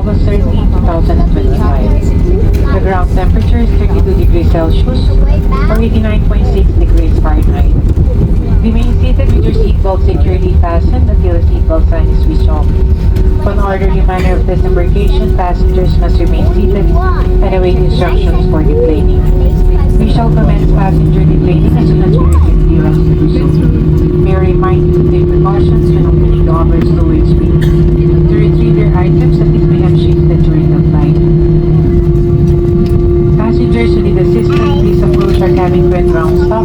August 13, 2025. The ground temperature is 32 degrees Celsius or 89.6 degrees Fahrenheit. Remain seated with your seatbelt securely fastened until the seatbelt sign is switched off. For an orderly manner of disembarkation, passengers must remain seated and await instructions for deplaning. We shall commence passenger deplaning as soon as we receive clearance to do so. May I remind you to take precautions when opening the over's storage bin. To retrieve your items that may have shifted during the flight. Passengers who need assistance, please approach our cabin crew at ground stop